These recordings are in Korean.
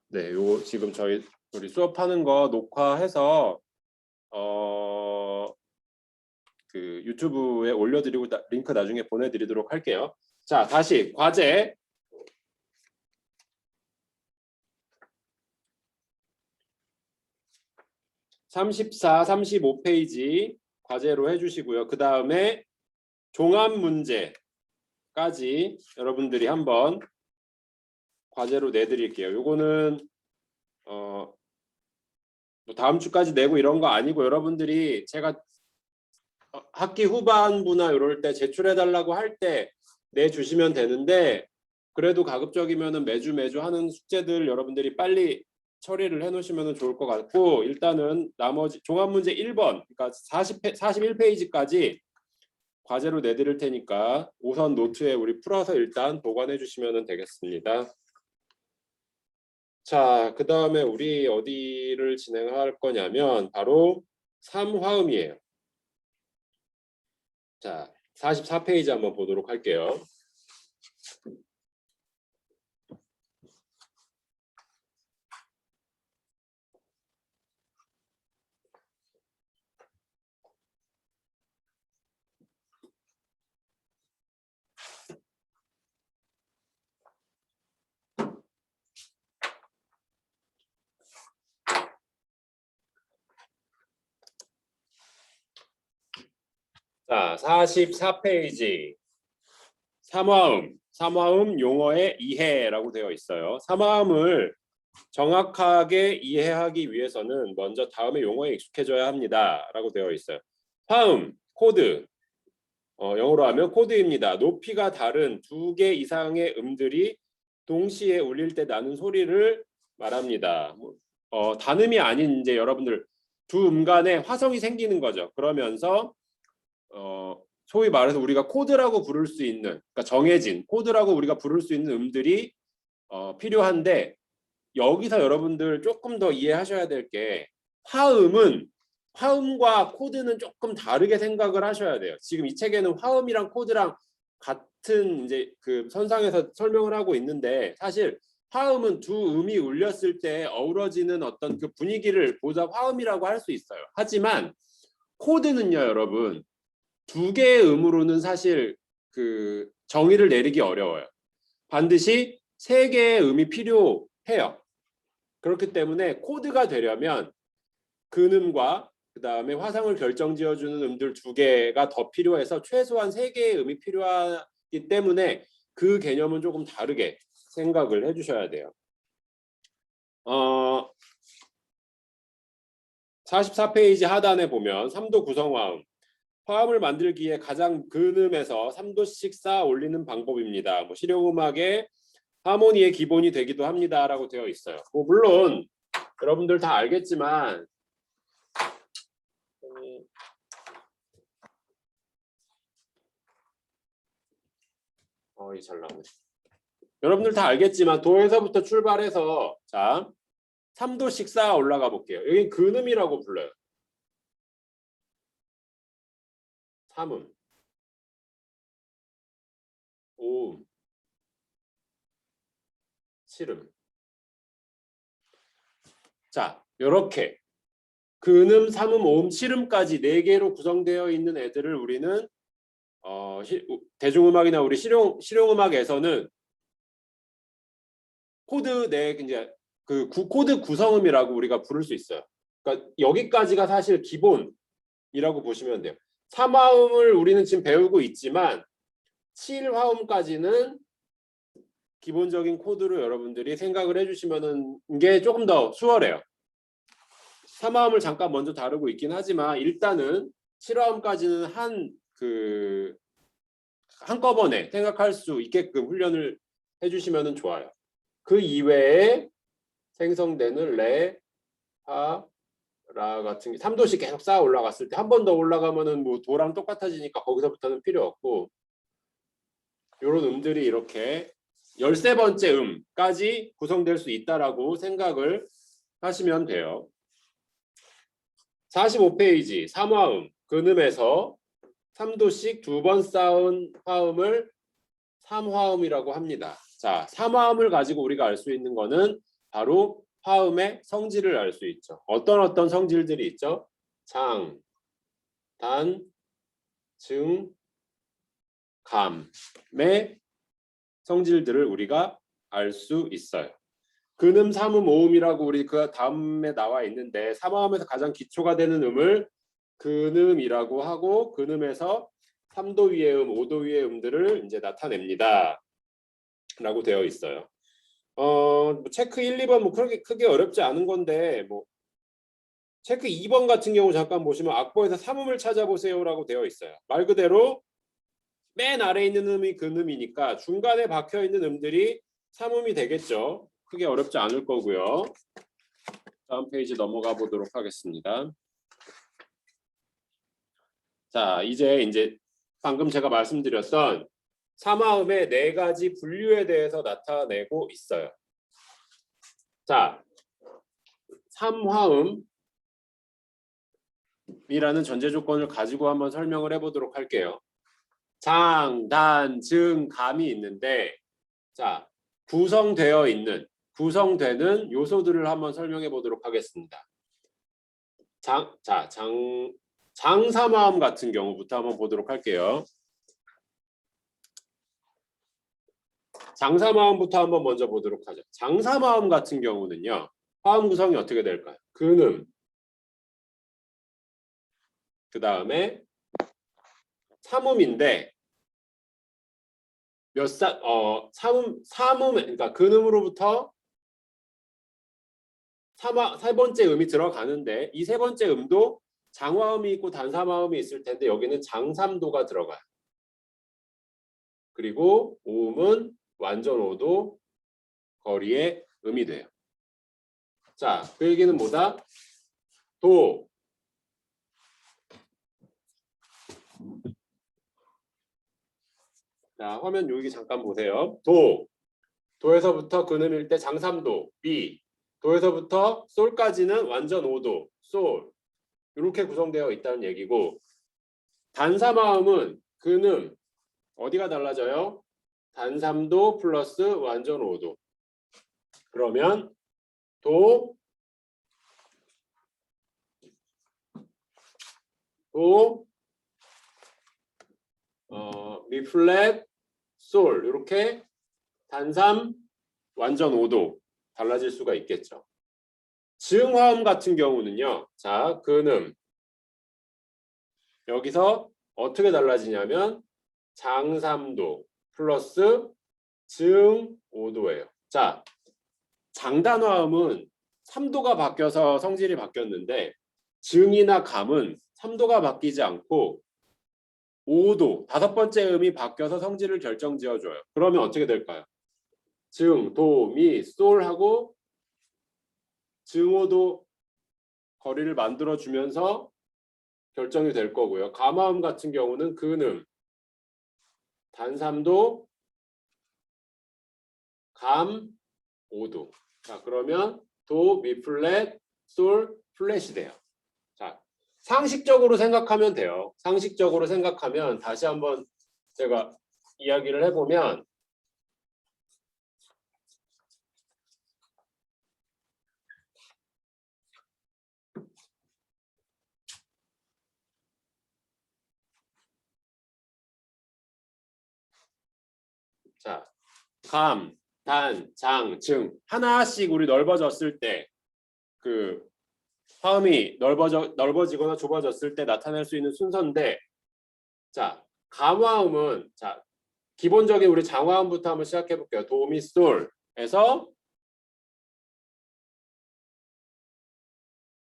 네, 요 지금 우리 수업하는 거 녹화해서 그 유튜브에 올려드리고 링크 나중에 보내드리도록 할게요. 자, 다시 과제 34, 35페이지 과제로 해주시고요. 그 다음에 종합 문제까지 여러분들이 한번 과제로 내드릴게요. 요거는 뭐 다음 주까지 내고 이런 거 아니고 여러분들이 제가 학기 후반부나 이럴 때 제출해달라고 할 때 내주시면 되는데, 그래도 가급적이면은 매주 하는 숙제들 여러분들이 빨리 처리를 해놓으시면 좋을 것 같고, 일단은 나머지 종합문제 1번, 그러니까 41페이지까지 과제로 내드릴 테니까 우선 노트에 우리 풀어서 일단 보관해 주시면 되겠습니다. 자, 그 다음에 우리 어디를 진행할 거냐면 바로 3화음이에요. 자, 44페이지 한번 보도록 할게요. 자, 44페이지 3화음 용어의 이해라고 되어 있어요. 3화음을 정확하게 이해하기 위해서는 먼저 다음의 용어에 익숙해져야 합니다 라고 되어 있어요. 화음, 코드, 영어로 하면 코드입니다. 높이가 다른 두 개 이상의 음들이 동시에 울릴 때 나는 소리를 말합니다. 단음이 아닌 이제 여러분들 두 음 간에 화성이 생기는 거죠. 그러면서 소위 말해서 우리가 코드라고 부를 수 있는, 그러니까 정해진 코드라고 우리가 부를 수 있는 음들이 필요한데, 여기서 여러분들 조금 더 이해하셔야 될 게 화음과 코드는 조금 다르게 생각을 하셔야 돼요. 지금 이 책에는 화음이랑 코드랑 같은 이제 그 선상에서 설명을 하고 있는데, 사실 화음은 두 음이 울렸을 때 어우러지는 어떤 그 분위기를 보자 화음이라고 할 수 있어요. 하지만 코드는요, 여러분, 두 개의 음으로는 사실 그 정의를 내리기 어려워요. 반드시 세 개의 음이 필요해요. 그렇기 때문에 코드가 되려면 근음과 그 다음에 화성을 결정지어주는 음들 두 개가 더 필요해서 최소한 세 개의 음이 필요하기 때문에 그 개념은 조금 다르게 생각을 해주셔야 돼요. 44페이지 하단에 보면 3도 구성화음, 화음을 만들기에 가장 근음에서 3도씩 쌓아 올리는 방법입니다. 뭐 실용음악의 하모니의 기본이 되기도 합니다 라고 되어 있어요. 뭐 물론 여러분들 다 알겠지만 잘 나오네. 여러분들 다 알겠지만 도에서부터 출발해서 자 3도씩 쌓아 올라가 볼게요. 여기 근음이라고 불러요. 3음, 5음, 7음. 자, 이렇게 근음, 3음, 5음, 7음까지 4개로 구성되어 있는 애들을 우리는 대중음악이나 우리 실용음악에서는 코드 이제 그 코드 구성음이라고 우리가 부를 수 있어요. 그러니까 여기까지가 사실 기본이라고 보시면 돼요. 3화음을 우리는 지금 배우고 있지만 7화음까지는 기본적인 코드로 여러분들이 생각을 해주시면 이게 조금 더 수월해요. 3화음을 잠깐 먼저 다루고 있긴 하지만 일단은 7화음까지는 한꺼번에 생각할 수 있게끔 훈련을 해주시면 좋아요. 그 이외에 생성되는 레, 하, 라 같은 게 3도씩 계속 쌓아 올라갔을 때 한 번 더 올라가면은 뭐 도랑 똑같아지니까 거기서부터는 필요 없고, 이런 음들이 이렇게 13번째 음까지 구성될 수 있다라고 생각을 하시면 돼요. 45페이지 3화음, 근음에서 3도씩 두 번 쌓은 화음을 3화음이라고 합니다. 자, 3화음을 가지고 우리가 알 수 있는 거는 바로 화음의 성질을 알 수 있죠. 어떤 성질들이 있죠? 장, 단, 증, 감의 성질들을 우리가 알 수 있어요. 근음, 삼음, 오음이라고 우리 그 다음에 나와 있는데 삼화음에서 가장 기초가 되는 음을 근음이라고 하고 근음에서 3도 위의 음, 5도 위의 음들을 이제 나타냅니다. 라고 되어 있어요. 뭐 체크 1, 2번 뭐 그렇게 크게 어렵지 않은 건데 뭐 체크 2번 같은 경우 잠깐 보시면 악보에서 삼음을 찾아보세요라고 되어 있어요. 말 그대로 맨 아래에 있는 음이 근음이니까 중간에 박혀 있는 음들이 삼음이 되겠죠. 크게 어렵지 않을 거고요. 다음 페이지 넘어가 보도록 하겠습니다. 자, 이제 방금 제가 말씀드렸던 삼화음의 4가지 분류에 대해서 나타내고 있어요. 자, 삼화음이라는 전제 조건을 가지고 한번 설명을 해보도록 할게요. 장, 단, 증, 감이 있는데 자, 구성되는 요소들을 한번 설명해 보도록 하겠습니다. 장삼화음 같은 경우부터 한번 보도록 할게요. 장삼화음부터 한번 먼저 보도록 하죠. 장삼화음 같은 경우는요. 화음 구성이 어떻게 될까요? 근음, 그 다음에 삼음인데 삼음, 그러니까 근음으로부터 세 번째 음이 들어가는데 이 세 번째 음도 장화음이 있고 단삼화음이 있을 텐데 여기는 장삼도가 들어가요. 그리고 오음은 완전 오도 거리의 음이 돼요. 자, 그 얘기는 뭐다? 도. 자, 화면 여기 잠깐 보세요. 도. 도에서부터 근음일 때 장삼도, 미. 도에서부터 솔까지는 완전 오도, 솔. 이렇게 구성되어 있다는 얘기고 단삼화음은 근음 어디가 달라져요? 단삼도 플러스 완전 오도. 그러면 도, 미 플랫, 솔 이렇게 단삼, 완전 5도 달라질 수가 있겠죠. 증화음 같은 경우는요. 자, 근음 여기서 어떻게 달라지냐면 장삼도 플러스 증 5도예요. 자, 장단화음은 3도가 바뀌어서 성질이 바뀌었는데 증이나 감은 3도가 바뀌지 않고 5도, 5번째 음이 바뀌어서 성질을 결정지어줘요. 그러면 어떻게 될까요? 증, 도, 미, 솔하고 증오도 거리를 만들어주면서 결정이 될 거고요. 감화음 같은 경우는 근음, 단삼도, 감, 오도. 자, 그러면 도, 미 플랫, 솔, 플랫이 돼요. 자, 상식적으로 생각하면 돼요. 상식적으로 생각하면 다시 한번 제가 이야기를 해보면 자, 감, 단, 장, 증 하나씩 우리 넓어졌을 때 그 화음이 넓어지거나 좁아졌을 때 나타낼 수 있는 순서인데 자, 감화음은 자, 기본적인 우리 장화음부터 한번 시작해 볼게요. 도, 미, 솔에서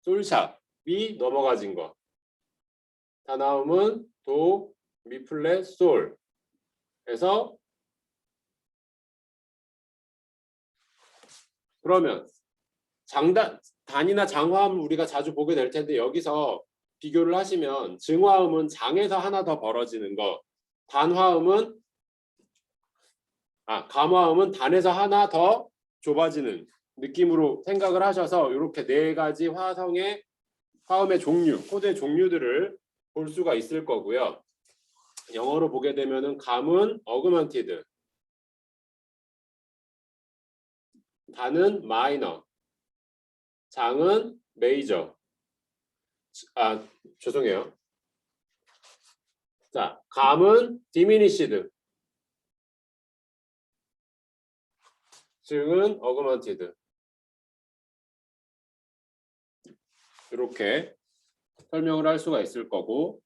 솔샵이 넘어가진 거. 단화음은 도, 미 플랫, 솔에서 그러면 단이나 장화음을 우리가 자주 보게 될 텐데 여기서 비교를 하시면 증화음은 장에서 하나 더 벌어지는 거, 감화음은 단에서 하나 더 좁아지는 느낌으로 생각을 하셔서 이렇게 4가지 화음의 종류, 코드의 종류들을 볼 수가 있을 거고요. 영어로 보게 되면은 감은 어그먼티드, 다는 마이너, 장은 메이저. 아, 죄송해요. 자, 감은 디미니시드, 증은 어그먼티드. 이렇게 설명을 할 수가 있을 거고,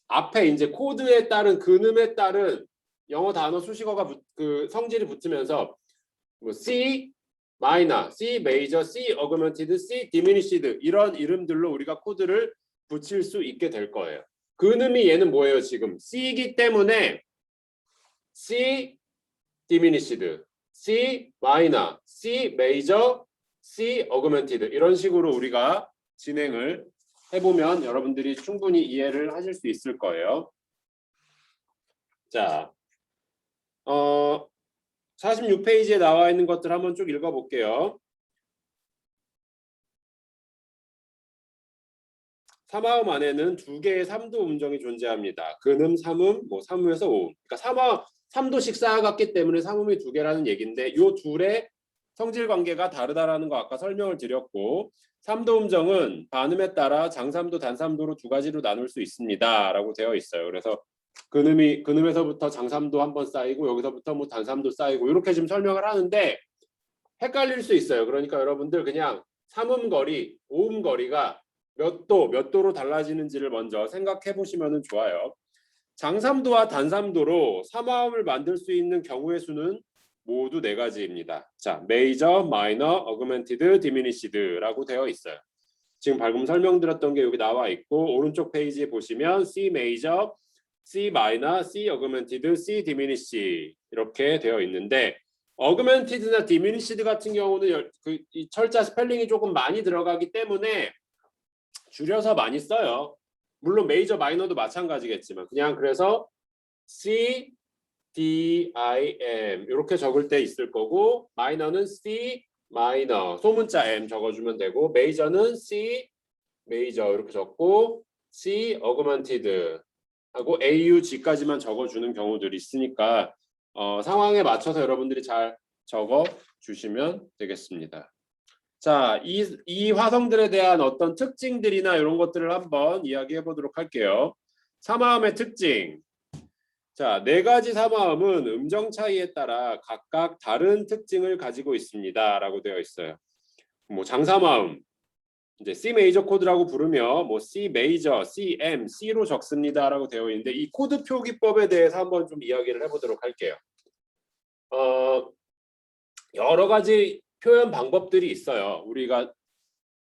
앞에 이제 코드에 따른 근음에 따른 영어 단어 수식어가 그 성질이 붙으면서 뭐 C 마이너, C 메이저, C 어그먼티드, C 디미니시드 이런 이름들로 우리가 코드를 붙일 수 있게 될 거예요. 근음이 얘는 뭐예요? 지금 C이기 때문에 C 디미니시드, C 마이너, C 메이저, C 어그먼티드 이런 식으로 우리가 진행을 해보면 여러분들이 충분히 이해를 하실 수 있을 거예요. 자, 46페이지에 나와 있는 것들 한번 쭉 읽어볼게요. 3화음 안에는 두 개의 3도 음정이 존재합니다. 근음, 삼음, 뭐 3음에서 5음. 그러니까 3도씩 쌓아갔기 때문에 3음이 두 개라는 얘기인데 이 둘의 성질 관계가 다르다라는 거 아까 설명을 드렸고 3도 음정은 반음에 따라 장삼도, 단삼도로 두 가지로 나눌 수 있습니다. 라고 되어 있어요. 그래서 근음에서부터 장삼도 한번 쌓이고 여기서부터 뭐 단삼도 쌓이고 이렇게 지금 설명을 하는데 헷갈릴 수 있어요. 그러니까 여러분들 그냥 3음 거리, 5음 거리가 몇 도로 달라지는지를 먼저 생각해 보시면 좋아요. 장삼도와 단삼도로 3화음을 만들 수 있는 경우의 수는 모두 4가지입니다. 자, 메이저, 마이너, 어그멘티드, 디미니시드라고 되어 있어요. 지금 방금 설명드렸던 게 여기 나와 있고 오른쪽 페이지에 보시면 C 메이저, C 마이너, C 어그멘티드, C 디미니시 이렇게 되어 있는데 어그멘티드나 디미니시드 같은 경우는 이 철자 스펠링이 조금 많이 들어가기 때문에 줄여서 많이 써요. 물론 메이저 마이너도 마찬가지겠지만 그냥 그래서 C, D, I, M 이렇게 적을 때 있을 거고 마이너는 C, 마이너 소문자 M 적어주면 되고 메이저는 C, 메이저 이렇게 적고 C, 어그먼티드 하고 AUG까지만 적어주는 경우들이 있으니까 상황에 맞춰서 여러분들이 잘 적어주시면 되겠습니다. 자, 이 화성들에 대한 어떤 특징들이나 이런 것들을 한번 이야기해 보도록 할게요. 삼화음의 특징. 자, 4가지 삼화음은 음정 차이에 따라 각각 다른 특징을 가지고 있습니다. 라고 되어 있어요. 뭐 장삼화음, 이제 C 메이저 코드라고 부르며 뭐 C 메이저, C, M, C로 적습니다. 라고 되어 있는데 이 코드 표기법에 대해서 한번 좀 이야기를 해보도록 할게요. 여러 가지 표현 방법들이 있어요. 우리가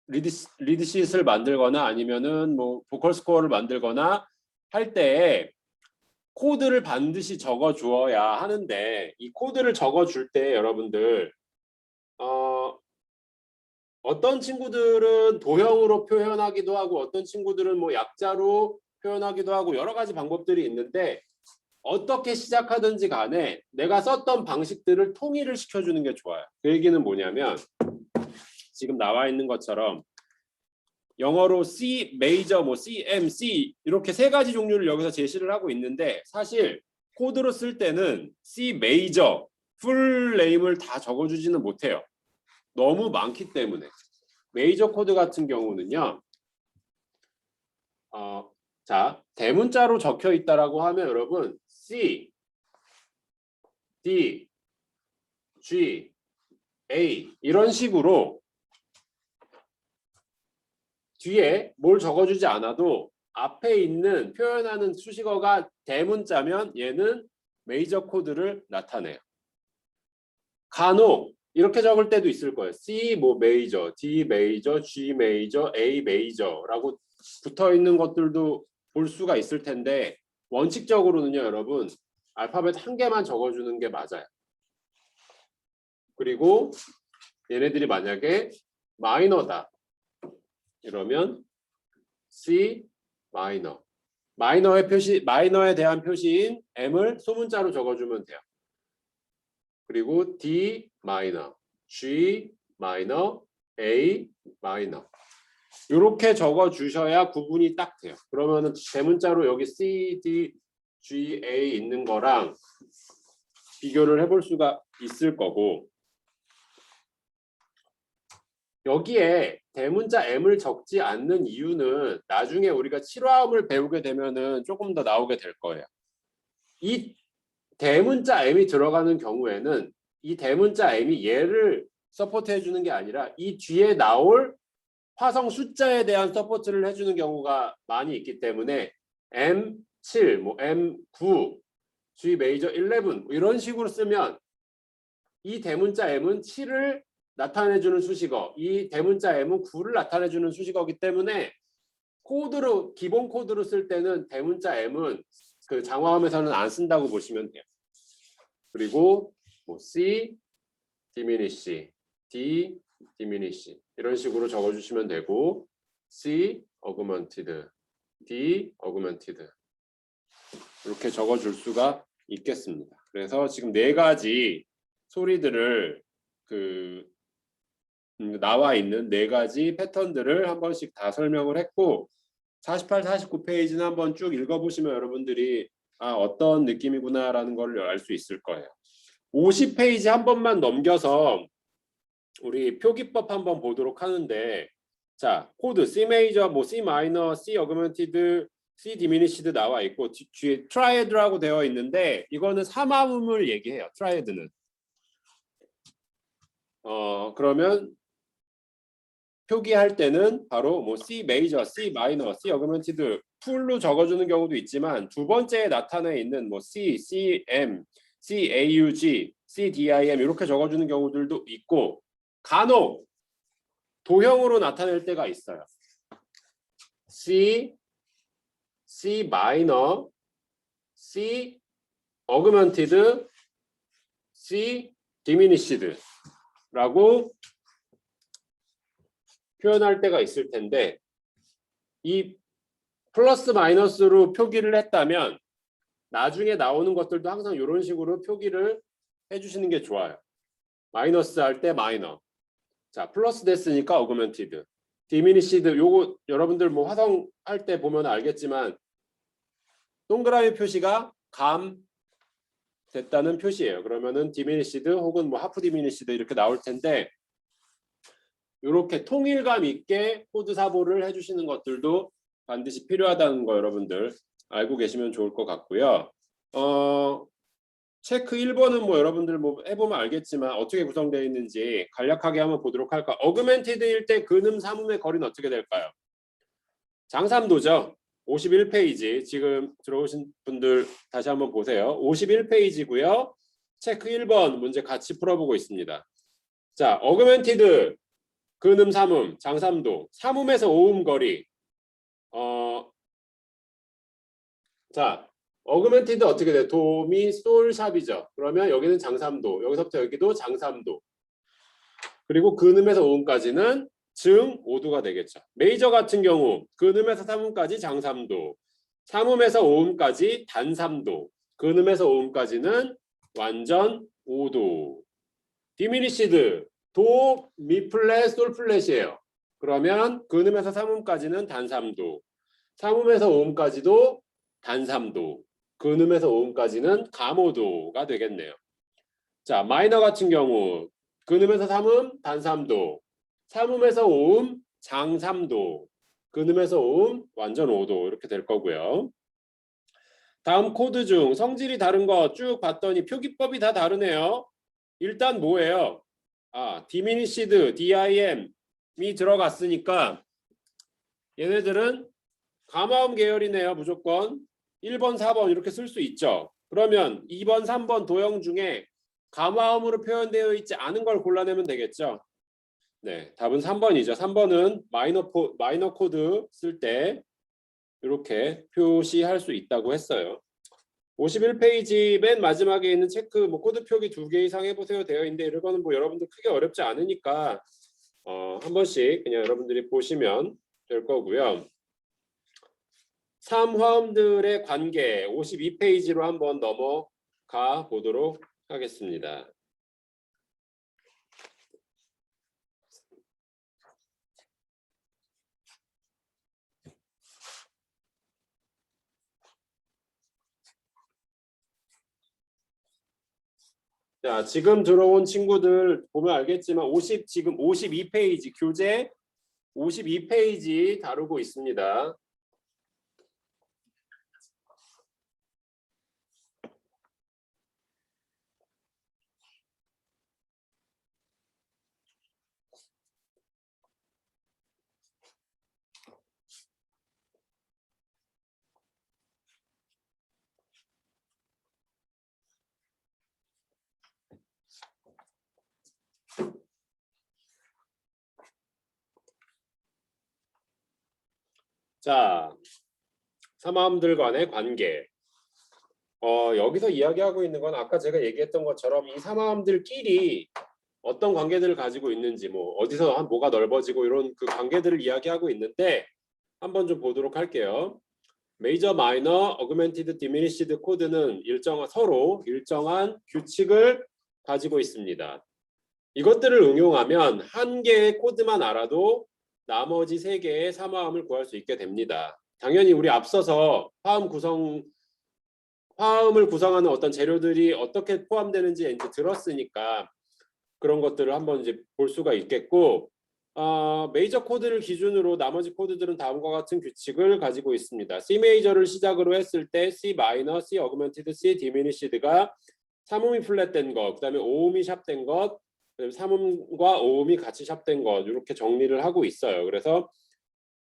리드시트를 만들거나 아니면은 뭐 보컬 스코어를 만들거나 할 때 코드를 반드시 적어 주어야 하는데 이 코드를 적어 줄 때 여러분들 어떤 친구들은 도형으로 표현하기도 하고 어떤 친구들은 뭐 약자로 표현하기도 하고 여러 가지 방법들이 있는데 어떻게 시작하든지 간에 내가 썼던 방식들을 통일을 시켜주는 게 좋아요. 그 얘기는 뭐냐면 지금 나와 있는 것처럼 영어로 C 메이저, 뭐 C, M, C 이렇게 3가지 종류를 여기서 제시를 하고 있는데 사실 코드로 쓸 때는 C 메이저 풀 네임을 다 적어주지는 못해요. 너무 많기 때문에 메이저 코드 같은 경우는요. 자, 대문자로 적혀 있다라고 하면 여러분 C, D, G, A 이런 식으로 뒤에 뭘 적어주지 않아도 앞에 있는 표현하는 수식어가 대문자면 얘는 메이저 코드를 나타내요. 간혹 이렇게 적을 때도 있을 거예요. C 뭐 메이저, D 메이저, G 메이저, A 메이저라고 붙어 있는 것들도 볼 수가 있을 텐데 원칙적으로는요, 여러분 알파벳 한 개만 적어주는 게 맞아요. 그리고 얘네들이 만약에 마이너다 이러면 C 마이너. 마이너에 대한 표시인 M을 소문자로 적어주면 돼요. 그리고 D 마이너, G 마이너, A 마이너. 이렇게 적어주셔야 구분이 딱 돼요. 그러면은 대문자로 여기 C, D, G, A 있는 거랑 비교를 해볼 수가 있을 거고, 여기에 대문자 m을 적지 않는 이유는 나중에 우리가 칠화음을 배우게 되면은 조금 더 나오게 될 거예요. 이 대문자 m이 들어가는 경우에는 이 대문자 m이 얘를 서포트 해주는 게 아니라 이 뒤에 나올 화성 숫자에 대한 서포트를 해주는 경우가 많이 있기 때문에 M7, 뭐 M9, G 메이저 11 이런 식으로 쓰면 이 대문자 M은 7을 나타내주는 수식어, 이 대문자 M은 9를 나타내주는 수식어이기 때문에 코드로 기본 코드로 쓸 때는 대문자 M은 그 장화음에서는 안 쓴다고 보시면 돼요. 그리고 뭐 C, diminish, D, diminish 이런 식으로 적어주시면 되고 C, augmented, D, augmented 이렇게 적어줄 수가 있겠습니다. 그래서 지금 네 가지 소리들을 나와 있는 네 가지 패턴들을 한 번씩 다 설명을 했고 48, 49페이지는 한번 쭉 읽어보시면 여러분들이 어떤 느낌이구나라는 걸 알 수 있을 거예요. 50페이지 한 번만 넘겨서 우리 표기법 한번 보도록 하는데 자 코드 C 메이저, 뭐 C 마이너, C 어그먼티드, C 디미니시드 나와 있고 뒤에 트라이드라고 되어 있는데 이거는 3화음을 얘기해요. 트라이드는 그러면 표기할 때는 바로 뭐 C 메이저, C 마이너, C 어그먼티드 풀로 적어주는 경우도 있지만 두 번째에 나타나 있는 뭐 C, CM, CAUG, CDIM 이렇게 적어주는 경우들도 있고 간혹 도형으로 나타낼 때가 있어요. C, C 마이너, C 어그먼티드, C 디미니시드라고 표현할 때가 있을 텐데 이 플러스 마이너스로 표기를 했다면 나중에 나오는 것들도 항상 이런 식으로 표기를 해주시는 게 좋아요. 마이너스 할 때 마이너, 자 플러스 됐으니까 어그먼티드, 디미니시드 요거 여러분들 뭐 화성 할 때 보면 알겠지만 동그라미 표시가 감 됐다는 표시예요. 그러면은 디미니시드 혹은 뭐 하프 디미니시드 이렇게 나올 텐데 이렇게 통일감 있게 코드 사보를 해주시는 것들도 반드시 필요하다는 거 여러분들 알고 계시면 좋을 것 같고요. 체크 1번은 뭐 여러분들 뭐 해보면 알겠지만 어떻게 구성되어 있는지 간략하게 한번 보도록 할까. 어그멘티드일 때 근음 삼음의 거리는 어떻게 될까요? 장삼도죠. 51페이지 지금 들어오신 분들 다시 한번 보세요. 51페이지고요. 체크 1번 문제 같이 풀어보고 있습니다. 자, 어그멘티드 근음 삼음 장삼도 3음에서 5음 거리 자 어그멘티드 어떻게 돼? 도미 솔 샵이죠. 그러면 여기는 장삼도 여기서부터 여기도 장삼도 그리고 근음에서 5음까지는 증 5도가 되겠죠. 메이저 같은 경우 근음에서 3음까지 장삼도 3음에서 5음까지 단삼도 근음에서 5음까지는 완전 5도 디미니시드 도, 미 플랫, 솔 플랫이에요. 그러면 근음에서 3음까지는 단삼도 3음에서 5음까지도 단삼도 근음에서 5음까지는 감오도가 되겠네요. 자 마이너 같은 경우 근음에서 3음 단삼도 3음에서 5음 장삼도 근음에서 5음 완전 5도 이렇게 될 거고요. 다음 코드 중 성질이 다른 거 쭉 봤더니 표기법이 다 다르네요. 일단 뭐예요? 디미니시드, DIM이 들어갔으니까 얘네들은 가마음 계열이네요. 무조건 1번, 4번 이렇게 쓸 수 있죠. 그러면 2번, 3번 도형 중에 가마음으로 표현되어 있지 않은 걸 골라내면 되겠죠. 네, 답은 3번이죠. 3번은 마이너 코드 쓸 때 이렇게 표시할 수 있다고 했어요. 51페이지 맨 마지막에 있는 체크 뭐 코드 표기 2개 이상 해보세요 되어 있는데 이거는 뭐 여러분들 크게 어렵지 않으니까 한 번씩 그냥 여러분들이 보시면 될 거고요. 3화음들의 관계 52페이지로 한번 넘어가 보도록 하겠습니다. 자, 지금 들어온 친구들 보면 알겠지만 지금 52페이지 교재 52페이지 다루고 있습니다. 자, 삼화음들 간의 관계. 여기서 이야기하고 있는 건 아까 제가 얘기했던 것처럼 이 삼화음들끼리 어떤 관계들을 가지고 있는지, 뭐 어디서 뭐가 넓어지고 이런 그 관계들을 이야기하고 있는데 한번 좀 보도록 할게요. 메이저, 마이너, 어그멘티드, 디미니시드 코드는 서로 일정한 규칙을 가지고 있습니다. 이것들을 응용하면 한 개의 코드만 알아도 나머지 세 개의 삼화음을 구할 수 있게 됩니다. 당연히 우리 앞서서 화음을 구성하는 어떤 재료들이 어떻게 포함되는지 이제 들었으니까 그런 것들을 한번 이제 볼 수가 있겠고, 메이저 코드를 기준으로 나머지 코드들은 다음과 같은 규칙을 가지고 있습니다. C 메이저를 시작으로 했을 때 C 마이너, C 어그멘티드, C 디미니시드가 3음이 플랫된 것, 그다음에 5음이 샵된 것, 그다음에 3음과 5음이 같이 샵된 것, 이렇게 정리를 하고 있어요. 그래서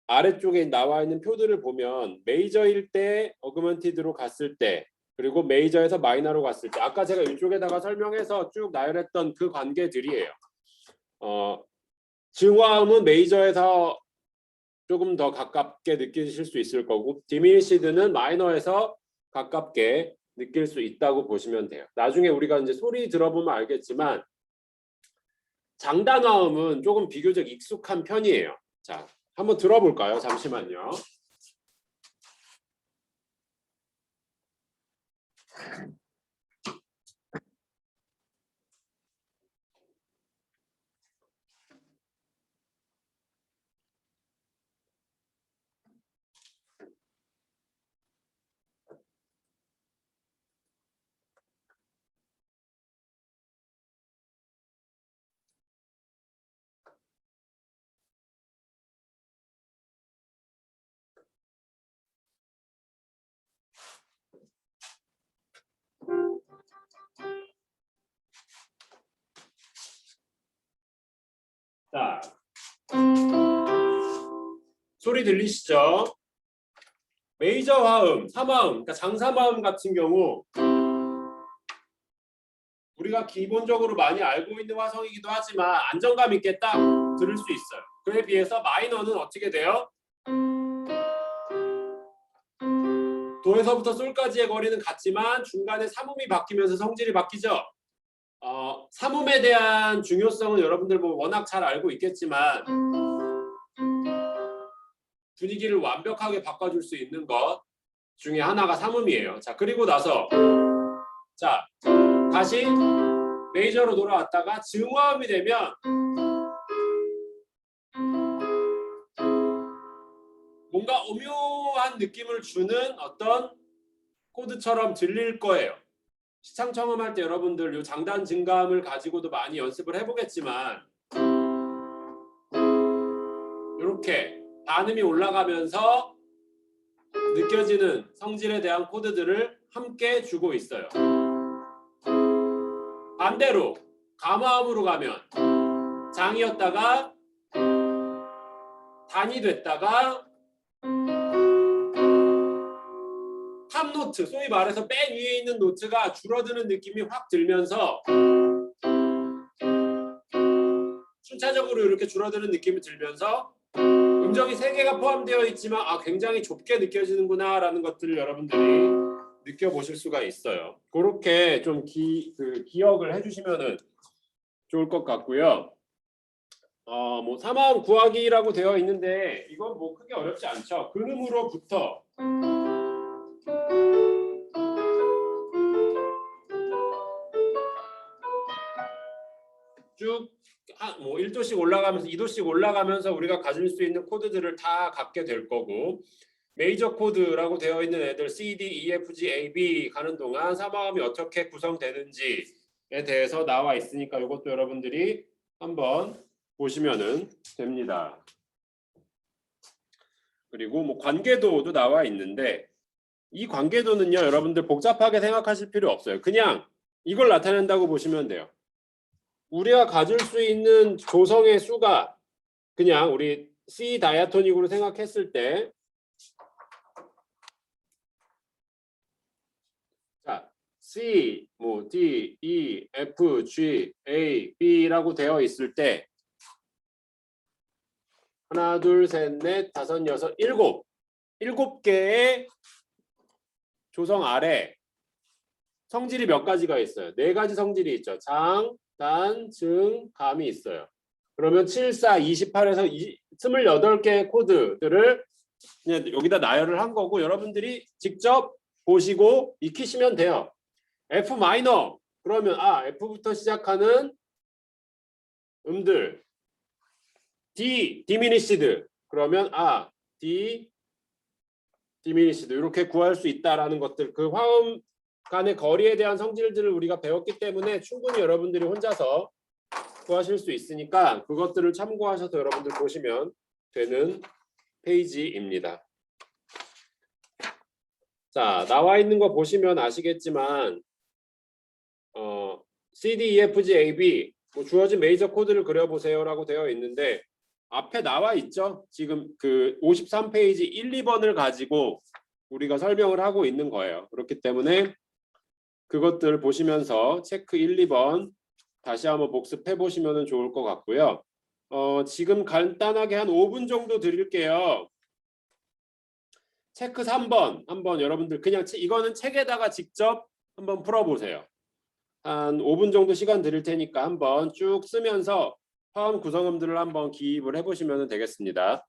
아래쪽에 나와 있는 표들을 보면 메이저일 때 어그멘티드로 갔을 때, 그리고 메이저에서 마이너로 갔을 때, 아까 제가 이쪽에다가 설명해서 쭉 나열했던 그 관계들이에요. 증화음은 메이저에서 조금 더 가깝게 느끼실 수 있을 거고, 디미니시드는 마이너에서 가깝게 느낄 수 있다고 보시면 돼요. 나중에 우리가 이제 소리 들어보면 알겠지만 장단화음은 조금 비교적 익숙한 편이에요. 자, 한번 들어볼까요? 잠시만요. 자, 소리 들리시죠? 메이저 화음, 삼화음, 그러니까 장삼화음 같은 경우 우리가 기본적으로 많이 알고 있는 화성이기도 하지만 안정감 있게 딱 들을 수 있어요. 그에 비해서 마이너는 어떻게 돼요? 도에서부터 솔까지의 거리는 같지만 중간에 삼음이 바뀌면서 성질이 바뀌죠. 삼음에 대한 중요성은 여러분들 뭐 워낙 잘 알고 있겠지만 분위기를 완벽하게 바꿔줄 수 있는 것 중에 하나가 삼음이에요. 자, 그리고 나서 자, 다시 메이저로 돌아왔다가 증화음이 되면 뭔가 오묘한 느낌을 주는 어떤 코드처럼 들릴 거예요. 시창 청음할 때 여러분들 이 장단 증감을 가지고도 많이 연습을 해보겠지만 이렇게 반음이 올라가면서 느껴지는 성질에 대한 코드들을 함께 주고 있어요. 반대로 감화음으로 가면 장이었다가 단이 됐다가 탑노트, 소위 말해서 맨 위에 있는 노트가 줄어드는 느낌이 확 들면서 순차적으로 이렇게 줄어드는 느낌이 들면서 음정이 3개가 포함되어 있지만 굉장히 좁게 느껴지는구나 라는 것들을 여러분들이 느껴보실 수가 있어요. 그렇게 좀 기억을 해주시면 좋을 것 같고요. 뭐 삼화음 구하기라고 되어 있는데 이건 뭐 크게 어렵지 않죠. 근음으로부터 쭉 뭐 1도씩 올라가면서 2도씩 올라가면서 우리가 가질 수 있는 코드들을 다 갖게 될 거고, 메이저 코드라고 되어 있는 애들 C, D, E, F, G, A, B 가는 동안 삼화음이 어떻게 구성되는지 대해서 나와 있으니까 이것도 여러분들이 한번 보시면은 됩니다. 그리고 뭐 관계도도 나와 있는데 이 관계도는요, 여러분들 복잡하게 생각하실 필요 없어요. 그냥 이걸 나타낸다고 보시면 돼요. 우리가 가질 수 있는 조성의 수가 그냥 우리 C 다이아토닉으로 생각했을 때 자, C, 뭐 D, E, F, G, A, B라고 되어 있을 때 하나, 둘, 셋, 넷, 다섯, 여섯, 일곱 개의 조성 아래 성질이 몇 가지가 있어요. 네 가지 성질이 있죠. 장, 단, 증, 감이 있어요. 그러면 7, 4, 28에서 28개의 코드들을 그냥 여기다 나열을 한 거고 여러분들이 직접 보시고 익히시면 돼요. F 마이너 그러면 F부터 시작하는 음들 D 디미니시드 그러면 D 디미니시드 이렇게 구할 수 있다라는 것들 그 화음 간의 거리에 대한 성질들을 우리가 배웠기 때문에 충분히 여러분들이 혼자서 구하실 수 있으니까 그것들을 참고하셔서 여러분들 보시면 되는 페이지입니다. 자, 나와 있는 거 보시면 아시겠지만 C, D, E, F, G, A, B 뭐 주어진 메이저 코드를 그려보세요라고 되어 있는데 앞에 나와 있죠. 지금 그 53페이지 1, 2번을 가지고 우리가 설명을 하고 있는 거예요. 그렇기 때문에 그것들 보시면서 체크 1, 2번 다시 한번 복습해 보시면 좋을 것 같고요. 지금 간단하게 한 5분 정도 드릴게요. 체크 3번 한번 여러분들 그냥 이거는 책에다가 직접 한번 풀어보세요. 한 5분 정도 시간 드릴 테니까 한번 쭉 쓰면서 화음 구성음들을 한번 기입을 해보시면 되겠습니다.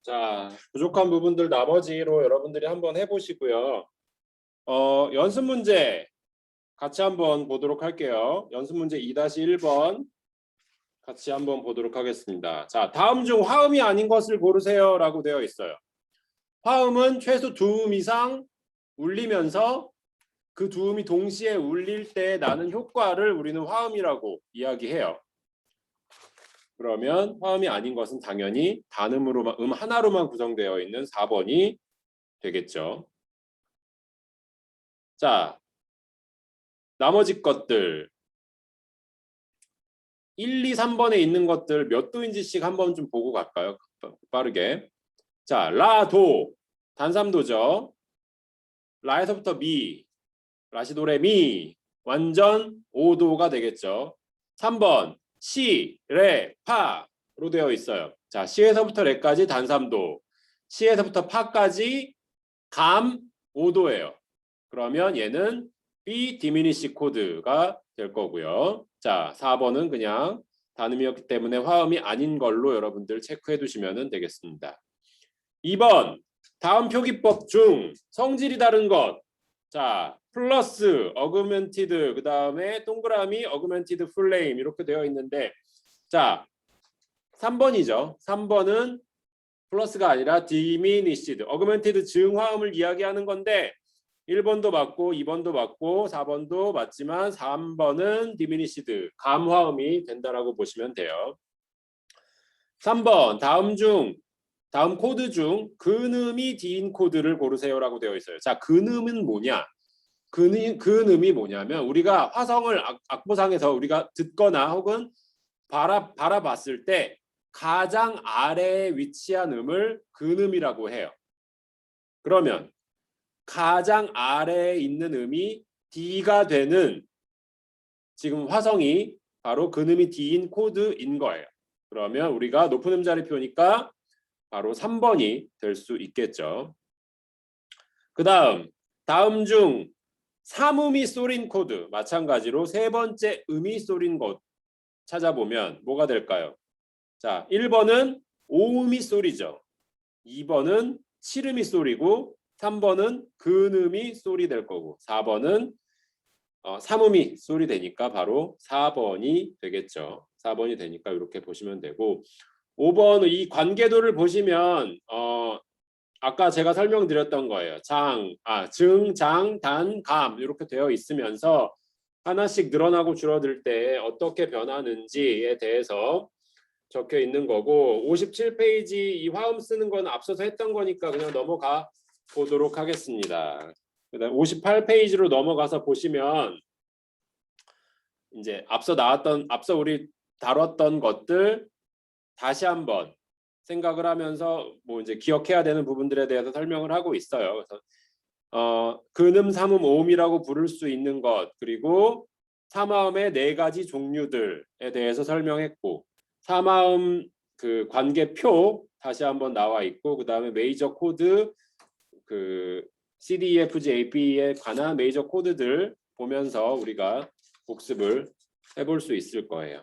자, 부족한 부분들 나머지로 여러분들이 한번 해보시고요. 연습 문제 같이 한번 보도록 할게요. 연습 문제 2-1번 같이 한번 보도록 하겠습니다. 자, 다음 중 화음이 아닌 것을 고르세요라고 되어 있어요. 화음은 최소 두 음 이상 울리면서 그 두 음이 동시에 울릴 때 나는 효과를 우리는 화음이라고 이야기해요. 그러면 화음이 아닌 것은 당연히 단음으로만 음 하나로만 구성되어 있는 4번이 되겠죠. 자, 나머지 것들 1, 2, 3번에 있는 것들 몇 도인지씩 한번 좀 보고 갈까요? 빠르게. 자, 라, 도 단삼도죠. 라에서부터 미, 라시도레 미 완전 5도가 되겠죠. 3번 시, 레, 파로 되어 있어요. 자, 시에서부터 레까지 단삼도, 시에서부터 파까지 감 5도예요. 그러면 얘는 B 디미니시 코드가 될 거고요. 자, 4번은 그냥 단음이었기 때문에 화음이 아닌 걸로 여러분들 체크해 두시면 되겠습니다. 2번 다음 표기법 중 성질이 다른 것. 자, 플러스, 어그멘티드, 그 다음에 동그라미, 어그멘티드 플레임 이렇게 되어 있는데, 자, 3번이죠. 3번은 플러스가 아니라 디미니시드, 어그멘티드 증화음을 이야기하는 건데 1번도 맞고 2번도 맞고 4번도 맞지만 3번은 디미니시드, 감화음이 된다라고 보시면 돼요. 3번 다음 코드 중 근음이 D인 코드를 고르세요라고 되어 있어요. 자, 근음은 뭐냐? 근음이 뭐냐면 우리가 화성을 악보상에서 우리가 듣거나 혹은 바라봤을 때 가장 아래에 위치한 음을 근음이라고 해요. 그러면 가장 아래에 있는 음이 D가 되는 지금 화성이 바로 근음이 D인 코드인 거예요. 그러면 우리가 높은 음자리표니까 바로 3번이 될 수 있겠죠. 그 다음 중 3음이 쏠인 코드 마찬가지로 세 번째 음이 쏠인 것 찾아보면 뭐가 될까요? 자, 1번은 5음이 쏠이죠. 2번은 7음이 쏠이고 3번은 근음이 쏠이 될 거고 4번은 3음이 쏠이 되니까 바로 4번이 되겠죠. 4번이 되니까 이렇게 보시면 되고 5번 이 관계도를 보시면 아까 제가 설명드렸던 거예요. 증, 장, 단, 감 이렇게 되어 있으면서 하나씩 늘어나고 줄어들 때 어떻게 변하는지에 대해서 적혀 있는 거고 57페이지 이 화음 쓰는 건 앞서서 했던 거니까 그냥 넘어가 보도록 하겠습니다. 그다음 58페이지로 넘어가서 보시면 이제 앞서 우리 다뤘던 것들 다시 한번 생각을 하면서 뭐 이제 기억해야 되는 부분들에 대해서 설명을 하고 있어요. 그래서 근음, 삼음, 오음이라고 부를 수 있는 것 그리고 삼화음의 4가지 종류들에 대해서 설명했고 삼화음 그 관계표 다시 한번 나와 있고 그 다음에 메이저 코드 그 C, D, E, F, G, A, B에 관한 메이저 코드들 보면서 우리가 복습을 해볼 수 있을 거예요.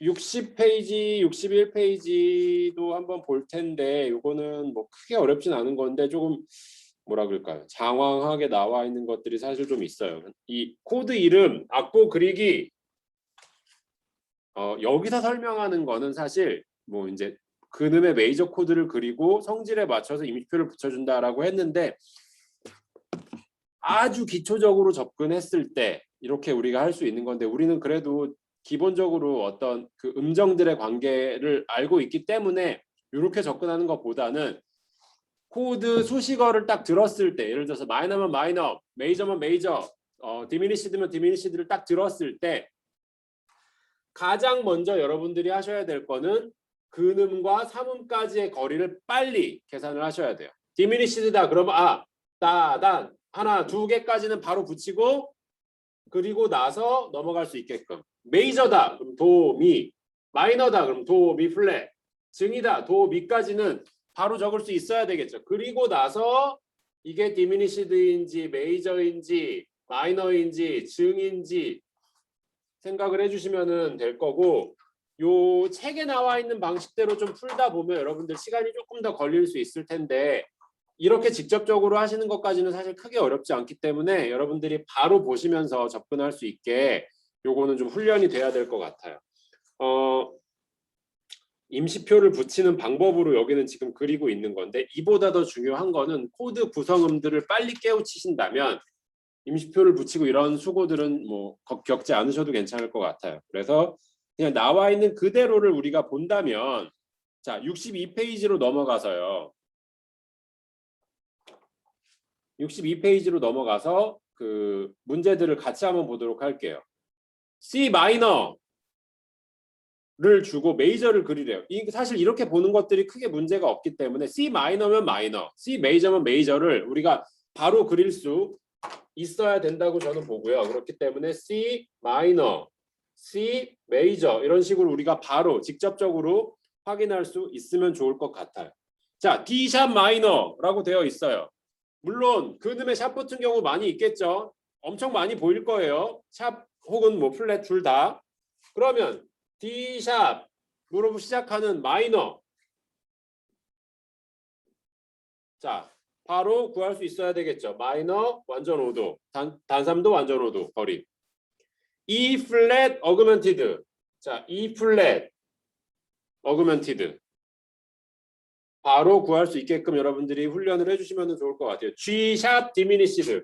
60페이지, 61페이지도 한번 볼 텐데 이거는 뭐 크게 어렵진 않은 건데 조금 뭐라 그럴까요? 장황하게 나와 있는 것들이 사실 좀 있어요. 이 코드 이름, 악보 그리기 여기서 설명하는 거는 사실 뭐 이제 근음의 메이저 코드를 그리고 성질에 맞춰서 이미표를 붙여준다라고 했는데 아주 기초적으로 접근했을 때 이렇게 우리가 할 수 있는 건데 우리는 그래도 기본적으로 어떤 그 음정들의 관계를 알고 있기 때문에 이렇게 접근하는 것보다는 코드 수식어를 딱 들었을 때 예를 들어서 마이너면 마이너, 메이저면 메이저, 디미니시드면 디미니시드를 딱 들었을 때 가장 먼저 여러분들이 하셔야 될 거는 근음과 삼음까지의 거리를 빨리 계산을 하셔야 돼요. 디미니시드다 그러면 따단 하나 두 개까지는 바로 붙이고 그리고 나서 넘어갈 수 있게끔 메이저다 그럼 도, 미, 마이너다 그럼 도, 미, 플랫, 증이다 도, 미까지는 바로 적을 수 있어야 되겠죠. 그리고 나서 이게 디미니시드인지 메이저인지 마이너인지 증인지 생각을 해주시면 될 거고 요 책에 나와 있는 방식대로 좀 풀다 보면 여러분들 시간이 조금 더 걸릴 수 있을 텐데 이렇게 직접적으로 하시는 것까지는 사실 크게 어렵지 않기 때문에 여러분들이 바로 보시면서 접근할 수 있게 요거는 좀 훈련이 돼야 될 것 같아요. 임시표를 붙이는 방법으로 여기는 지금 그리고 있는 건데 이보다 더 중요한 거는 코드 구성음들을 빨리 깨우치신다면 임시표를 붙이고 이런 수고들은 뭐 겪지 않으셔도 괜찮을 것 같아요. 그래서 그냥 나와 있는 그대로를 우리가 본다면 자 62페이지로 넘어가서요. 62페이지로 넘어가서 그 문제들을 같이 한번 보도록 할게요. C 마이너를 주고 메이저를 그리래요. 사실 이렇게 보는 것들이 크게 문제가 없기 때문에 C 마이너면 마이너, C 메이저면 메이저를 우리가 바로 그릴 수 있어야 된다고 저는 보고요. 그렇기 때문에 C 마이너, C 메이저 이런 식으로 우리가 바로 직접적으로 확인할 수 있으면 좋을 것 같아요. 자, D 샵 마이너라고 되어 있어요. 물론 그음에 샵 붙은 경우 많이 있겠죠. 엄청 많이 보일 거예요. 샵 혹은 뭐 플랫 둘 다. 그러면 D 샵으로 시작하는 마이너. 자, 바로 구할 수 있어야 되겠죠. 마이너 완전 5도, 단삼도 완전 5도 거리. E 플랫 어그먼티드. 자, E 플랫 어그먼티드. 바로 구할 수 있게끔 여러분들이 훈련을 해주시면 좋을 것 같아요. G 샵 디미니시드.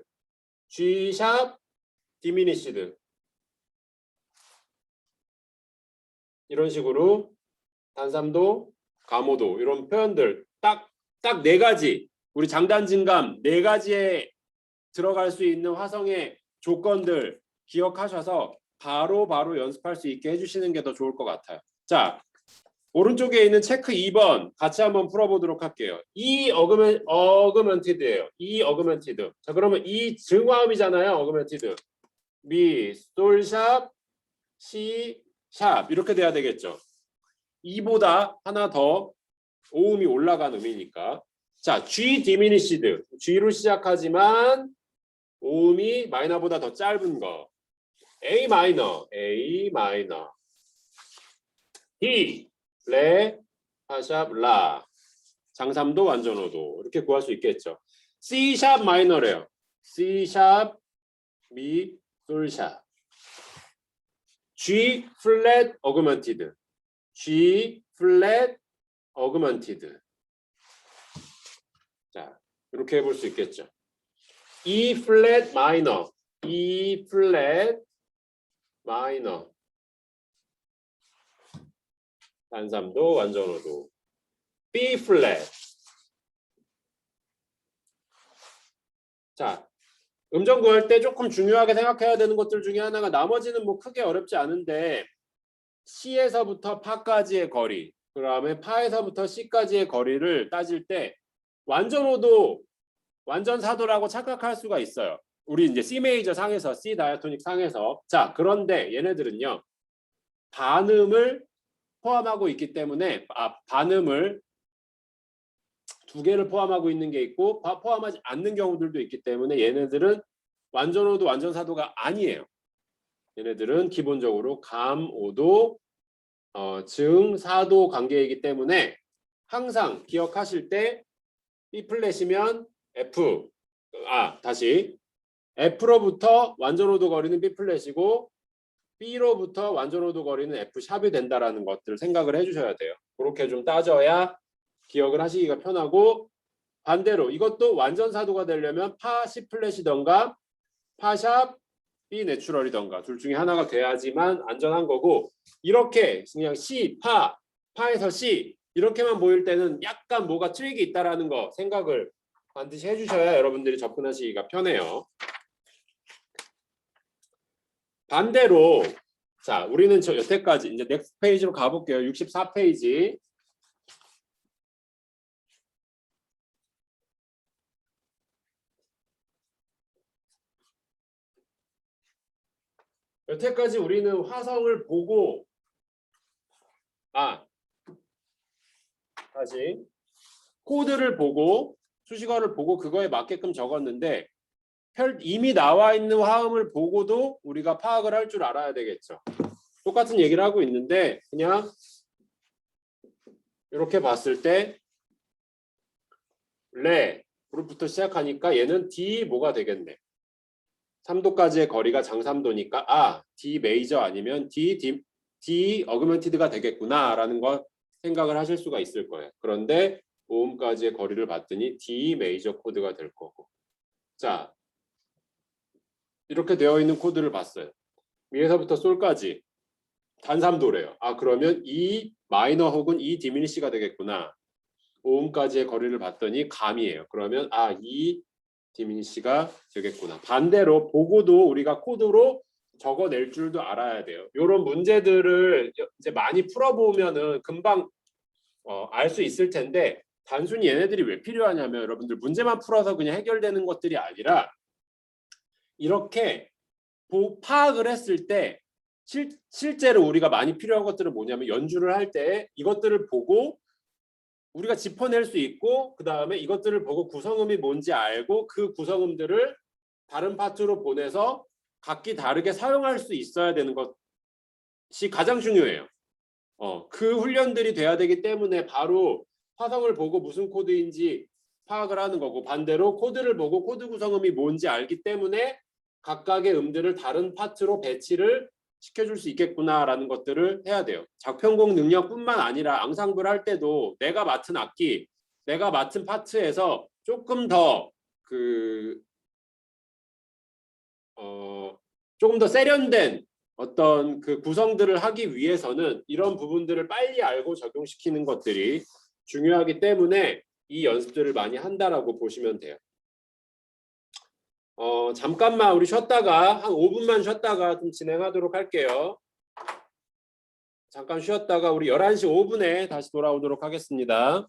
G 샵 디미니시드. 이런 식으로 단삼도, 감오도 이런 표현들 딱 네 가지 우리 장단진감 네 가지에 들어갈 수 있는 화성의 조건들 기억하셔서 바로 연습할 수 있게 해주시는 게 더 좋을 것 같아요. 자, 오른쪽에 있는 체크 2번 같이 한번 풀어보도록 할게요. 이 어그먼티드예요. 이 어그먼티드. 자, 그러면 이 증화음이잖아요. 어그먼티드. 미, 솔샵, 시, 샵 이렇게 돼야 되겠죠. 이보다 하나 더 오음이 올라간 음이니까. 자, G 디미니시드. G로 시작하지만 오음이 마이너보다 더 짧은 거. A 마이너, A 마이너. D, 레, 파샵, 라. 장삼도 완전호도 이렇게 구할 수 있겠죠. C 샵 마이너래요. C 샵, 미, 솔샵. G 플랫 어그먼티드. G 플랫 어그먼티드. 자, 이렇게 해볼 수 있겠죠. E 플랫 마이너, E 플랫 마이너. 단삼도 완전호도. B 플랫. 자, 음정 구할 때 조금 중요하게 생각해야 되는 것들 중에 하나가 나머지는 뭐 크게 어렵지 않은데 C에서부터 파까지의 거리, 그다음에 파에서부터 C까지의 거리를 따질 때 완전호도 완전 사도라고 착각할 수가 있어요. 우리 이제 C 메이저 상에서 C 다이아토닉 상에서 자 그런데 얘네들은요 반음을 포함하고 있기 때문에 반음을 두 개를 포함하고 있는 게 있고 포함하지 않는 경우들도 있기 때문에 얘네들은 완전호도 완전사도가 아니에요. 얘네들은 기본적으로 감오도 증사도 관계이기 때문에 항상 기억하실 때 B 플랫이면 F 다시 F로부터 완전호도 거리는 B 플랫이고 B로부터 완전호도 거리는 F 샵이 된다라는 것들 생각을 해주셔야 돼요. 그렇게 좀 따져야 기억을 하시기가 편하고 반대로 이것도 완전사도가 되려면 파 C 플랫이던가 파샵 B 내추럴이던가 둘 중에 하나가 돼야지만 안전한 거고 이렇게 그냥 C, 파에서 C 이렇게만 보일 때는 약간 뭐가 트릭이 있다라는 거 생각을 반드시 해주셔야 여러분들이 접근하시기가 편해요. 반대로 자 우리는 여태까지 이제 넥스트 페이지로 가볼게요. 64페이지. 여태까지 우리는 화성을 보고 다시 코드를 보고 수식어를 보고 그거에 맞게끔 적었는데 이미 나와 있는 화음을 보고도 우리가 파악을 할 줄 알아야 되겠죠. 똑같은 얘기를 하고 있는데 그냥 이렇게 봤을 때 레부터 시작하니까 얘는 D 뭐가 되겠네. 3도까지의 거리가 장삼도니까 D 메이저 아니면 D 어그먼티드가 되겠구나라는 거 생각을 하실 수가 있을 거예요. 그런데 5음까지의 거리를 봤더니 D 메이저 코드가 될 거고. 자, 이렇게 되어 있는 코드를 봤어요. 미에서부터 솔까지 단삼도래요. 그러면 E 마이너 혹은 E 디미니시가 되겠구나. 5음까지의 거리를 봤더니 감이에요. 그러면 E 디미니시가 되겠구나. 반대로 보고도 우리가 코드로 적어낼 줄도 알아야 돼요. 이런 문제들을 이제 많이 풀어보면은 금방 알 수 있을 텐데 단순히 얘네들이 왜 필요하냐면 여러분들 문제만 풀어서 그냥 해결되는 것들이 아니라 이렇게 파악을 했을 때 실제로 우리가 많이 필요한 것들은 뭐냐면 연주를 할 때 이것들을 보고 우리가 짚어낼 수 있고 그 다음에 이것들을 보고 구성음이 뭔지 알고 그 구성음들을 다른 파트로 보내서 각기 다르게 사용할 수 있어야 되는 것이 가장 중요해요. 그 훈련들이 돼야 되기 때문에 바로 화성을 보고 무슨 코드인지 파악을 하는 거고 반대로 코드를 보고 코드 구성음이 뭔지 알기 때문에 각각의 음들을 다른 파트로 배치를 시켜줄 수 있겠구나라는 것들을 해야 돼요. 작편공 능력뿐만 아니라 앙상블 할 때도 내가 맡은 악기, 내가 맡은 파트에서 조금 더 조금 더 세련된 어떤 그 구성들을 하기 위해서는 이런 부분들을 빨리 알고 적용시키는 것들이 중요하기 때문에 이 연습들을 많이 한다라고 보시면 돼요. 잠깐만 우리 쉬었다가 한 5분만 쉬었다가 좀 진행하도록 할게요. 잠깐 쉬었다가 우리 11시 5분에 다시 돌아오도록 하겠습니다.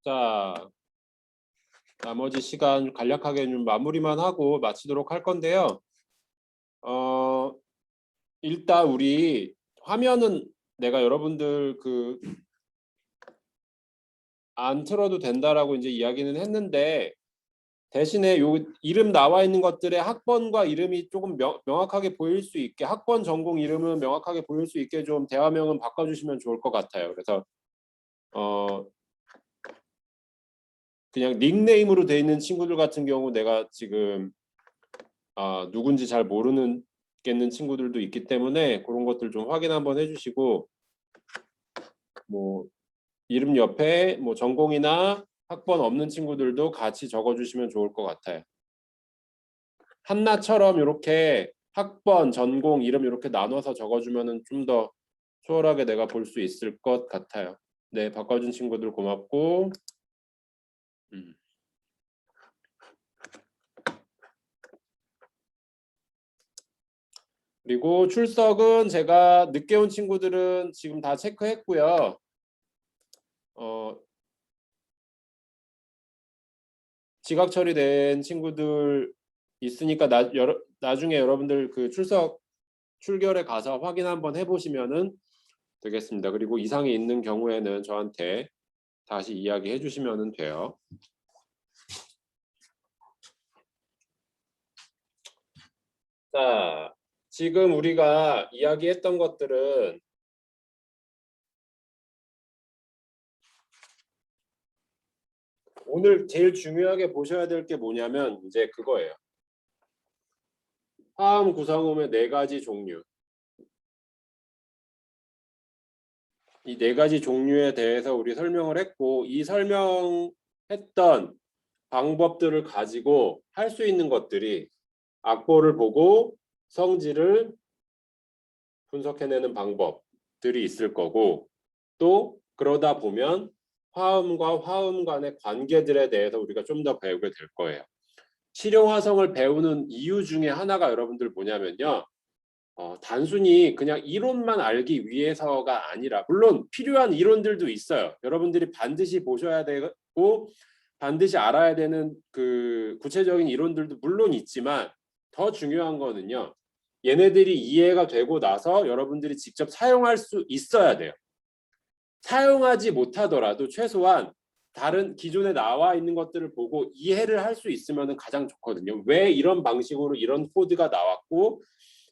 자, 나머지 시간 간략하게 좀 마무리만 하고 마치도록 할 건데요. 일단 우리 화면은 내가 여러분들 그 안 틀어도 된다라고 이제 이야기는 했는데 대신에 요 이름 나와 있는 것들의 학번과 이름이 조금 명확하게 보일 수 있게 학번 전공 이름은 명확하게 보일 수 있게 좀 대화명은 바꿔주시면 좋을 것 같아요. 그래서 그냥 닉네임으로 돼 있는 친구들 같은 경우 내가 지금 누군지 잘 모르겠는 친구들도 있기 때문에 그런 것들 좀 확인 한번 해주시고 뭐 이름 옆에 뭐 전공이나 학번 없는 친구들도 같이 적어주시면 좋을 것 같아요. 한나처럼 이렇게 학번, 전공, 이름 이렇게 나눠서 적어주면은 좀 더 수월하게 내가 볼 수 있을 것 같아요. 네, 바꿔준 친구들 고맙고. 그리고 출석은 제가 늦게 온 친구들은 지금 다 체크했고요. 지각 처리된 친구들 있으니까 나중에 여러분들 그 출결에 가서 확인 한번 해보시면은 되겠습니다. 그리고 이상이 있는 경우에는 저한테 다시 이야기해 주시면 돼요. 자, 지금 우리가 이야기했던 것들은 오늘 제일 중요하게 보셔야 될 게 뭐냐면 이제 그거예요. 화음 구성음의 4가지 종류. 이 4가지 종류에 대해서 우리 설명을 했고 이 설명했던 방법들을 가지고 할 수 있는 것들이 악보를 보고 성질을 분석해내는 방법들이 있을 거고 또 그러다 보면 화음과 화음 간의 관계들에 대해서 우리가 좀 더 배우게 될 거예요. 실용화성을 배우는 이유 중에 하나가 여러분들 뭐냐면요. 단순히 그냥 이론만 알기 위해서가 아니라 물론 필요한 이론들도 있어요. 여러분들이 반드시 보셔야 되고 반드시 알아야 되는 그 구체적인 이론들도 물론 있지만 더 중요한 거는요. 얘네들이 이해가 되고 나서 여러분들이 직접 사용할 수 있어야 돼요. 사용하지 못하더라도 최소한 다른 기존에 나와 있는 것들을 보고 이해를 할 수 있으면 가장 좋거든요. 왜 이런 방식으로 이런 코드가 나왔고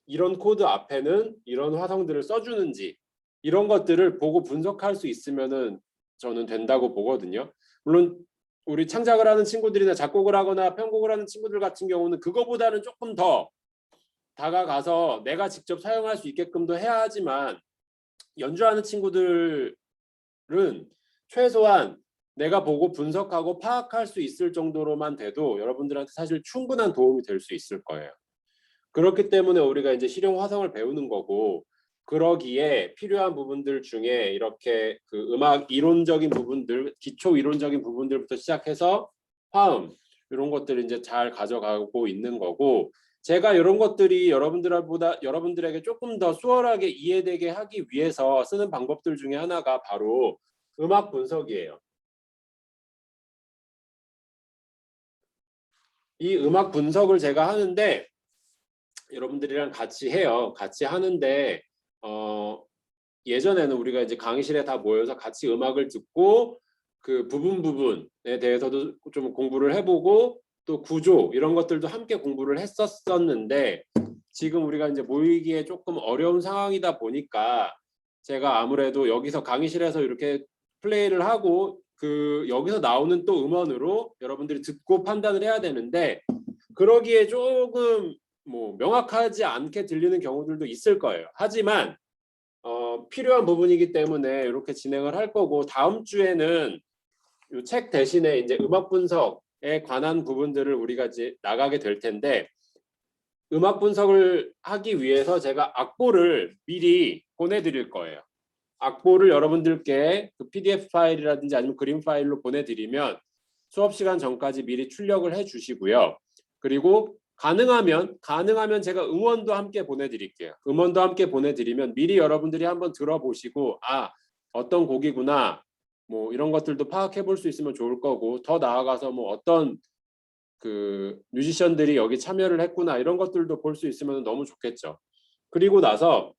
이런 코드 앞에는 이런 화성들을 써주는지 이런 것들을 보고 분석할 수 있으면은 저는 된다고 보거든요. 물론 우리 창작을 하는 친구들이나 작곡을 하거나 편곡을 하는 친구들 같은 경우는 그거보다는 조금 더 다가가서 내가 직접 사용할 수 있게끔도 해야 하지만 연주하는 친구들은 최소한 내가 보고 분석하고 파악할 수 있을 정도로만 돼도 여러분들한테 사실 충분한 도움이 될 수 있을 거예요. 그렇기 때문에 우리가 이제 실용 화성을 배우는 거고 그러기에 필요한 부분들 중에 이렇게 그 음악 이론적인 부분들, 기초 이론적인 부분들부터 시작해서 화음 이런 것들을 이제 잘 가져가고 있는 거고 제가 이런 것들이 여러분들에게 조금 더 수월하게 이해되게 하기 위해서 쓰는 방법들 중에 하나가 바로 음악 분석이에요. 이 음악 분석을 제가 하는데 여러분들이랑 같이 해요. 같이 하는데 예전에는 우리가 이제 강의실에 다 모여서 같이 음악을 듣고 그 부분에 대해서도 좀 공부를 해보고 또 구조 이런 것들도 함께 공부를 했었는데 지금 우리가 이제 모이기에 조금 어려운 상황이다 보니까 제가 아무래도 여기서 강의실에서 이렇게 플레이를 하고 그 여기서 나오는 또 음원으로 여러분들이 듣고 판단을 해야 되는데 그러기에 조금 뭐 명확하지 않게 들리는 경우들도 있을 거예요. 하지만 필요한 부분이기 때문에 이렇게 진행을 할 거고 다음 주에는 이 책 대신에 이제 음악 분석에 관한 부분들을 우리가 이제 나가게 될 텐데 음악 분석을 하기 위해서 제가 악보를 미리 보내드릴 거예요. 악보를 여러분들께 그 PDF 파일이라든지 아니면 그림 파일로 보내드리면 수업 시간 전까지 미리 출력을 해주시고요. 그리고 가능하면 제가 음원도 함께 보내드릴게요. 음원도 함께 보내드리면 미리 여러분들이 한번 들어보시고 어떤 곡이구나 뭐 이런 것들도 파악해 볼 수 있으면 좋을 거고, 더 나아가서 뭐 어떤 그 뮤지션들이 여기 참여를 했구나 이런 것들도 볼 수 있으면 너무 좋겠죠. 그리고 나서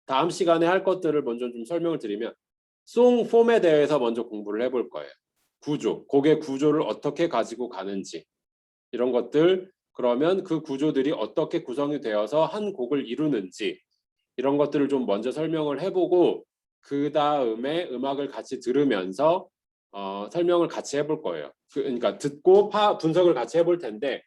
다음 시간에 할 것들을 먼저 좀 설명을 드리면, 송 폼에 대해서 먼저 공부를 해볼 거예요. 구조, 곡의 구조를 어떻게 가지고 가는지 이런 것들, 그러면 그 구조들이 어떻게 구성이 되어서 한 곡을 이루는지 이런 것들을 좀 먼저 설명을 해보고, 그 다음에 음악을 같이 들으면서 설명을 같이 해볼 거예요. 그러니까 듣고 분석을 같이 해볼 텐데,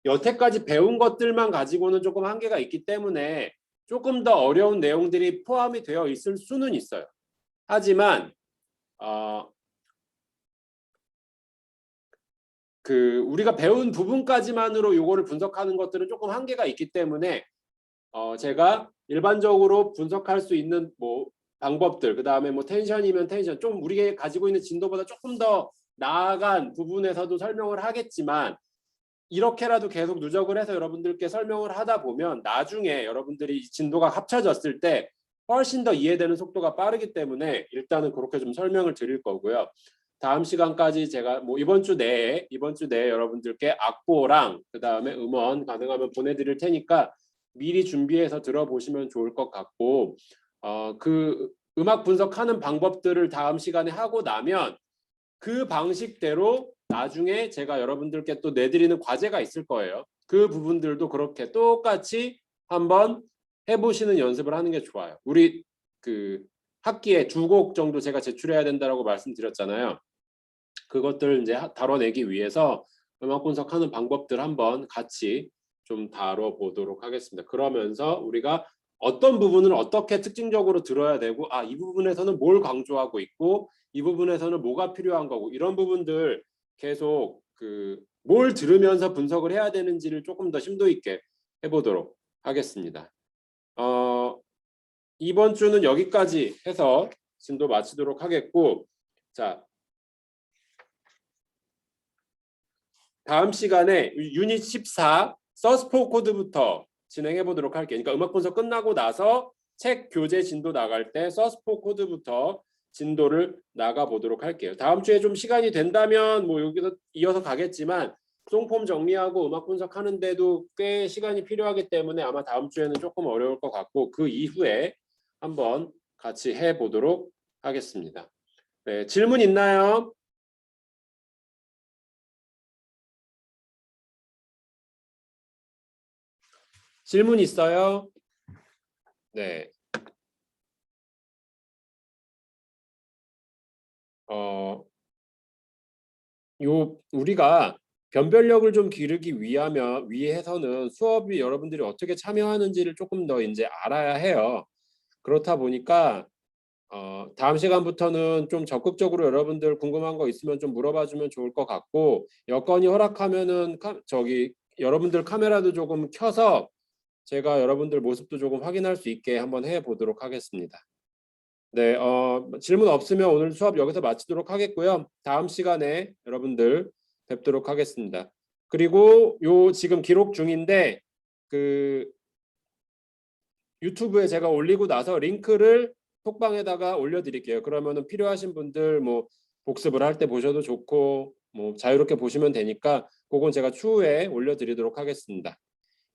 여태까지 배운 것들만 가지고는 조금 한계가 있기 때문에 조금 더 어려운 내용들이 포함이 되어 있을 수는 있어요. 하지만 우리가 배운 부분까지만으로 요거를 분석하는 것들은 조금 한계가 있기 때문에 제가 일반적으로 분석할 수 있는 뭐 방법들, 그 다음에 뭐 텐션이면 텐션, 좀 우리가 가지고 있는 진도보다 조금 더 나아간 부분에서도 설명을 하겠지만, 이렇게라도 계속 누적을 해서 여러분들께 설명을 하다 보면 나중에 여러분들이 진도가 합쳐졌을 때 훨씬 더 이해되는 속도가 빠르기 때문에 일단은 그렇게 좀 설명을 드릴 거고요. 다음 시간까지 제가 뭐 이번 주 내에 여러분들께 악보랑 그 다음에 음원 가능하면 보내드릴 테니까 미리 준비해서 들어보시면 좋을 것 같고, 그 음악 분석하는 방법들을 다음 시간에 하고 나면 그 방식대로 나중에 제가 여러분들께 또 내드리는 과제가 있을 거예요. 그 부분들도 그렇게 똑같이 한번 해보시는 연습을 하는 게 좋아요. 우리 그 학기에 2곡 정도 제가 제출해야 된다고 말씀드렸잖아요. 그것들 이제 다뤄내기 위해서 음악 분석하는 방법들 한번 같이 좀 다뤄보도록 하겠습니다. 그러면서 우리가 어떤 부분을 어떻게 특징적으로 들어야 되고, 이 부분에서는 뭘 강조하고 있고 이 부분에서는 뭐가 필요한 거고, 이런 부분들 계속 뭘 들으면서 분석을 해야 되는지를 조금 더 심도 있게 해보도록 하겠습니다. 이번 주는 여기까지 해서 진도 마치도록 하겠고, 자, 다음 시간에 유닛 14 서스포 코드부터 진행해 보도록 할게요. 그러니까 음악 분석 끝나고 나서 책 교재 진도 나갈 때 서스포 코드부터 진도를 나가 보도록 할게요. 다음 주에 좀 시간이 된다면 뭐 여기서 이어서 가겠지만, 송폼 정리하고 음악 분석하는데도 꽤 시간이 필요하기 때문에 아마 다음 주에는 조금 어려울 것 같고, 그 이후에 한번 같이 해 보도록 하겠습니다. 네, 질문 있나요? 질문 있어요? 네. 우리가 변별력을 좀 기르기 위해서는 수업이 여러분들이 어떻게 참여하는지를 조금 더 이제 알아야 해요. 그렇다 보니까 다음 시간부터는 좀 적극적으로 여러분들 궁금한 거 있으면 좀 물어봐 주면 좋을 것 같고, 여건이 허락하면은 여러분들 카메라도 조금 켜서 제가 여러분들 모습도 조금 확인할 수 있게 한번 해 보도록 하겠습니다. 네, 질문 없으면 오늘 수업 여기서 마치도록 하겠고요. 다음 시간에 여러분들 뵙도록 하겠습니다. 그리고 지금 기록 중인데 그 유튜브에 제가 올리고 나서 링크를 톡방에다가 올려드릴게요. 그러면은 필요하신 분들 뭐 복습을 할 때 보셔도 좋고 뭐 자유롭게 보시면 되니까 그건 제가 추후에 올려드리도록 하겠습니다.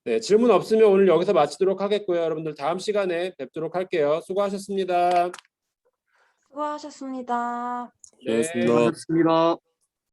네, 질문 없으면 오늘 여기서 마치도록 하겠고요. 여러분들 다음 시간에 뵙도록 할게요. 수고하셨습니다. 수고하셨습니다. 네. 수고하셨습니다.